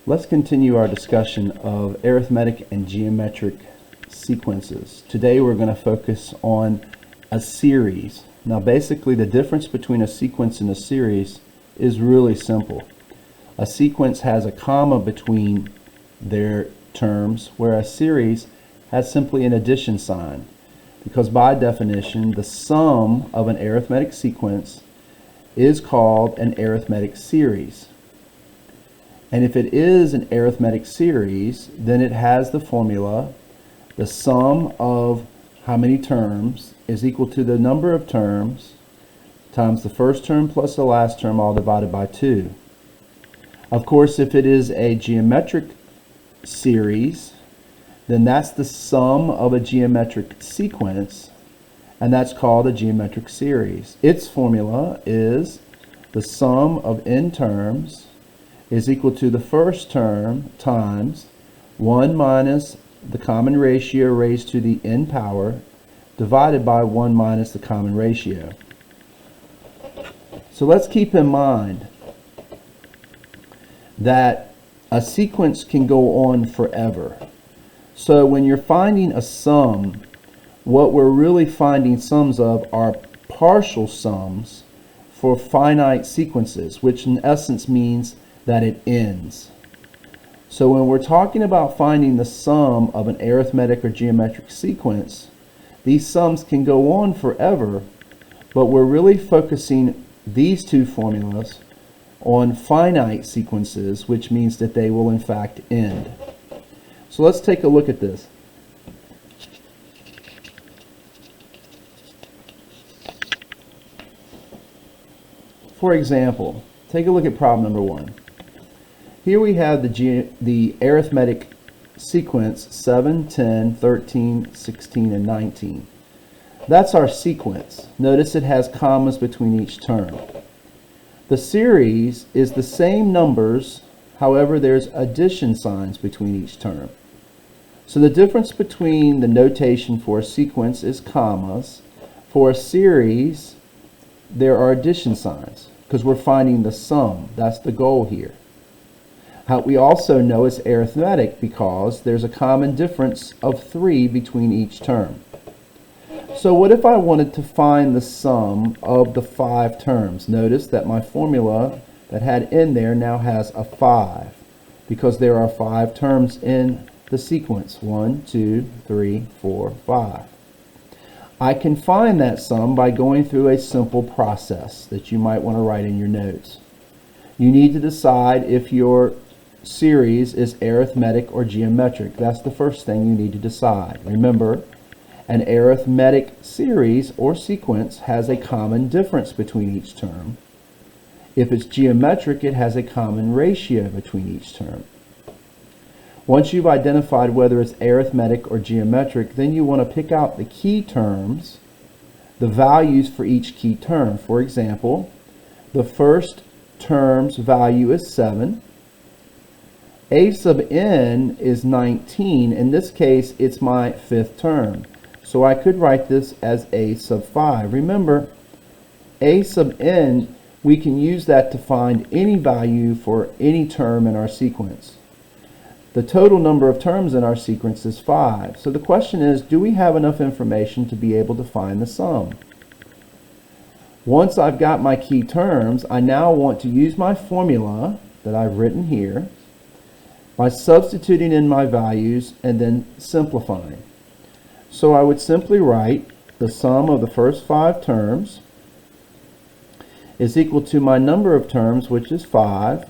Let's continue our discussion of arithmetic and geometric sequences. Today we're going to focus on a series. Now basically the difference between a sequence and a series is really simple. A sequence has a comma between their terms, whereas a series has simply an addition sign. Because by definition, the sum of an arithmetic sequence is called an arithmetic series. And if it is an arithmetic series, then it has the formula, the sum of how many terms is equal to the number of terms times the first term plus the last term, all divided by 2. Of course, if it is a geometric series, then that's the sum of a geometric sequence, and that's called a geometric series. Its formula is the sum of n terms is equal to the first term times 1 minus the common ratio raised to the n power divided by 1 minus the common ratio. So let's keep in mind that a sequence can go on forever. So when you're finding a sum, what we're really finding sums of are partial sums for finite sequences, which in essence means that it ends. So when we're talking about finding the sum of an arithmetic or geometric sequence, these sums can go on forever, but we're really focusing these two formulas on finite sequences, which means that they will in fact end. So let's take a look at this. For example, take a look at problem number 1. Here we have the arithmetic sequence 7, 10, 13, 16, and 19. That's our sequence. Notice it has commas between each term. The series is the same numbers, however there's addition signs between each term. So the difference between the notation for a sequence is commas. For a series, there are addition signs because we're finding the sum. That's the goal here. We also know it's arithmetic because there's a common difference of 3 between each term. So what if I wanted to find the sum of the 5 terms? Notice that my formula that had n there now has a 5 because there are 5 terms in the sequence. 1, 2, 3, 4, 5. I can find that sum by going through a simple process that you might want to write in your notes. You need to decide if your series is arithmetic or geometric. That's the first thing you need to decide. Remember, an arithmetic series or sequence has a common difference between each term. If it's geometric, it has a common ratio between each term. Once you've identified whether it's arithmetic or geometric, then you want to pick out the key terms, the values for each key term. For example, the first term's value is 7. A sub n is 19. In this case, it's my 5th term. So I could write this as a sub 5. Remember, a sub n, we can use that to find any value for any term in our sequence. The total number of terms in our sequence is 5. So the question is, do we have enough information to be able to find the sum? Once I've got my key terms, I now want to use my formula that I've written here by substituting in my values and then simplifying. So I would simply write the sum of the first 5 terms is equal to my number of terms, which is 5,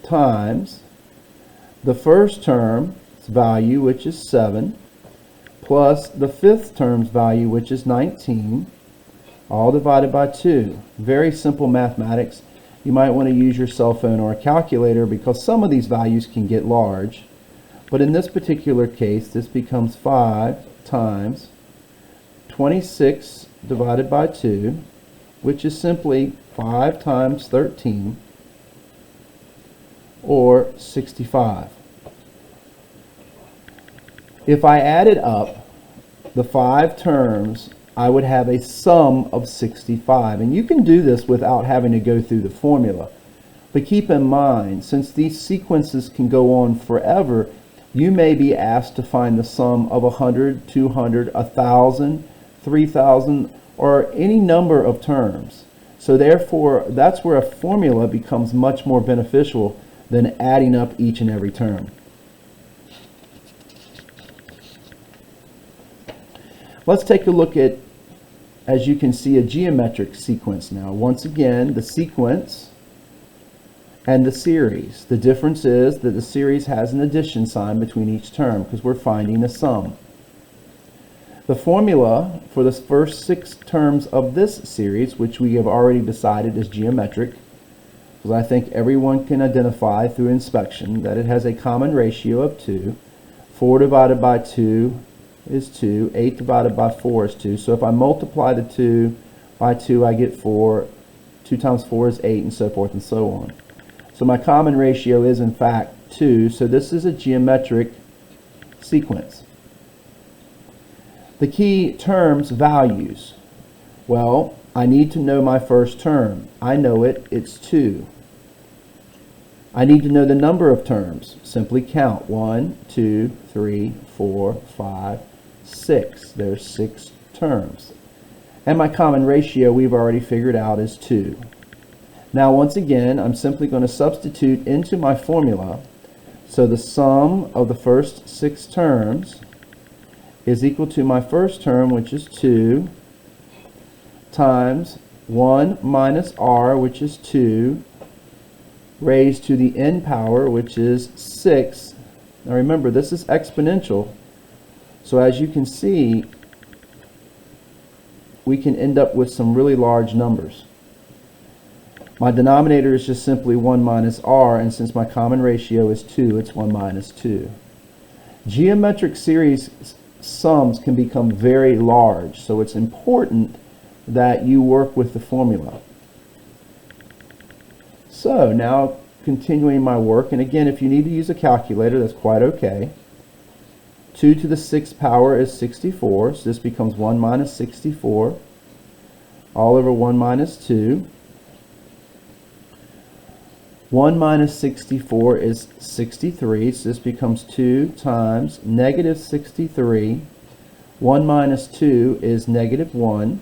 times the first term's value, which is 7, plus the 5th term's value, which is 19, all divided by 2. Very simple mathematics. You might want to use your cell phone or a calculator because some of these values can get large. But in this particular case, this becomes 5 times 26 divided by 2, which is simply 5 times 13, or 65. If I added up the 5 terms, I would have a sum of 65. And you can do this without having to go through the formula. But keep in mind, since these sequences can go on forever, you may be asked to find the sum of 100, 200, 1,000, 3,000, or any number of terms. So therefore, that's where a formula becomes much more beneficial than adding up each and every term. Let's take a look at, as you can see, a geometric sequence now. Once again, the sequence and the series. The difference is that the series has an addition sign between each term because we're finding a sum. The formula for the first 6 terms of this series, which we have already decided is geometric, because I think everyone can identify through inspection that it has a common ratio of 2. 4 divided by 2 is 2. 8 divided by 4 is 2. So if I multiply the 2 by 2, I get 4. 2 times 4 is 8, and so forth and so on. So my common ratio is in fact 2, so this is a geometric sequence. The key terms values. Well, I need to know my first term. I know it, it's 2. I need to know the number of terms. Simply count. 1, 2, 3, 4, 5, 6. There's 6 terms. And my common ratio we've already figured out is 2. Now once again, I'm simply going to substitute into my formula. So the sum of the first 6 terms is equal to my first term, which is 2, times 1 minus r, which is 2, raised to the n power, which is 6. Now remember, this is exponential. So as you can see, we can end up with some really large numbers. My denominator is just simply 1 minus r, and since my common ratio is 2, it's 1 minus 2. Geometric series sums can become very large, so it's important that you work with the formula. So now continuing my work, and again, if you need to use a calculator, that's quite okay. 2 to the 6th power is 64, so this becomes 1 minus 64 all over 1 minus 2. 1 minus 64 is 63, so this becomes 2 times negative 63. 1 minus 2 is negative 1.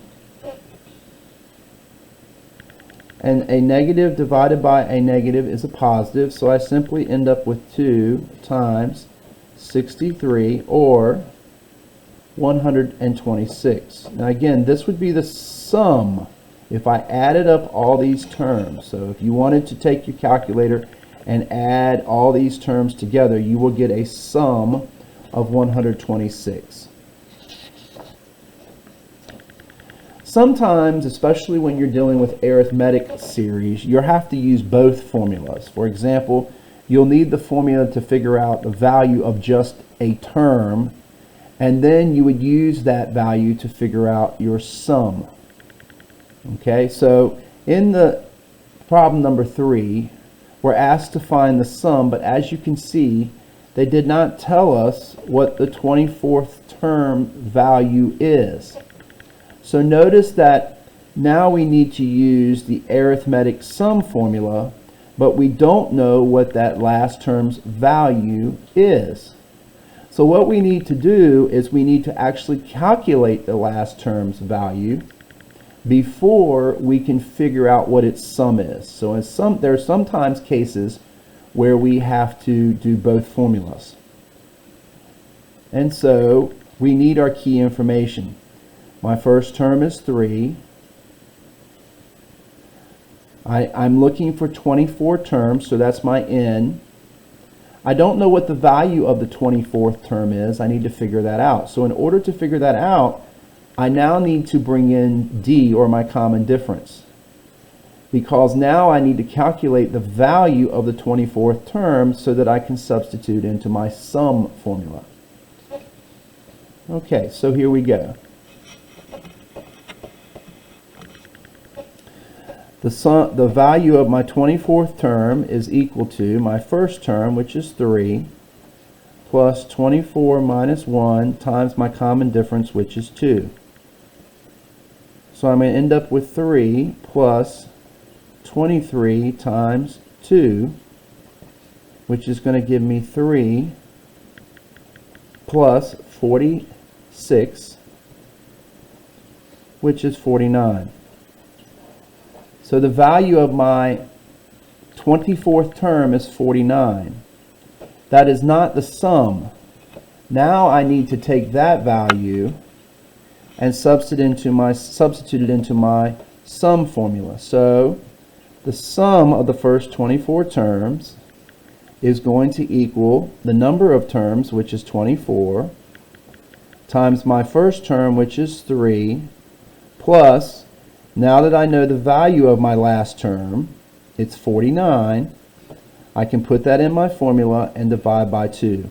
And a negative divided by a negative is a positive, so I simply end up with 2 times 63, or 126. Now again, this would be the sum if I added up all these terms. So if you wanted to take your calculator and add all these terms together, you will get a sum of 126. Sometimes, especially when you're dealing with arithmetic series, you'll have to use both formulas. For example, you'll need the formula to figure out the value of just a term, and then you would use that value to figure out your sum. Okay, so in the problem number 3, we're asked to find the sum, but as you can see, they did not tell us what the 24th term value is. So notice that now we need to use the arithmetic sum formula, but we don't know what that last term's value is. So what we need to do is we need to actually calculate the last term's value before we can figure out what its sum is. So there are sometimes cases where we have to do both formulas. And so we need our key information. My first term is 3. I'm looking for 24 terms, so that's my n. I don't know what the value of the 24th term is. I need to figure that out. So in order to figure that out, I now need to bring in d, or my common difference, because now I need to calculate the value of the 24th term so that I can substitute into my sum formula. Okay, so here we go. The value of my 24th term is equal to my first term, which is 3, plus 24 minus 1 times my common difference, which is 2. So I'm going to end up with 3 plus 23 times 2, which is going to give me 3 plus 46, which is 49. So the value of my 24th term is 49. That is not the sum. Now I need to take that value and substitute it into my sum formula. So the sum of the first 24 terms is going to equal the number of terms, which is 24, times my first term, which is 3, plus, now that I know the value of my last term, it's 49, I can put that in my formula and divide by 2.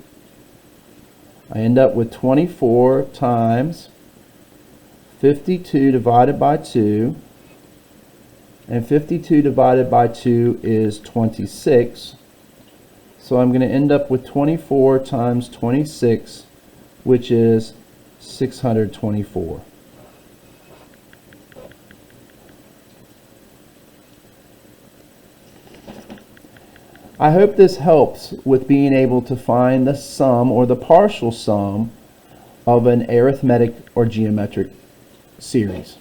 I end up with 24 times 52 divided by 2, and 52 divided by 2 is 26. So I'm going to end up with 24 times 26, which is 624. I hope this helps with being able to find the sum or the partial sum of an arithmetic or geometric series.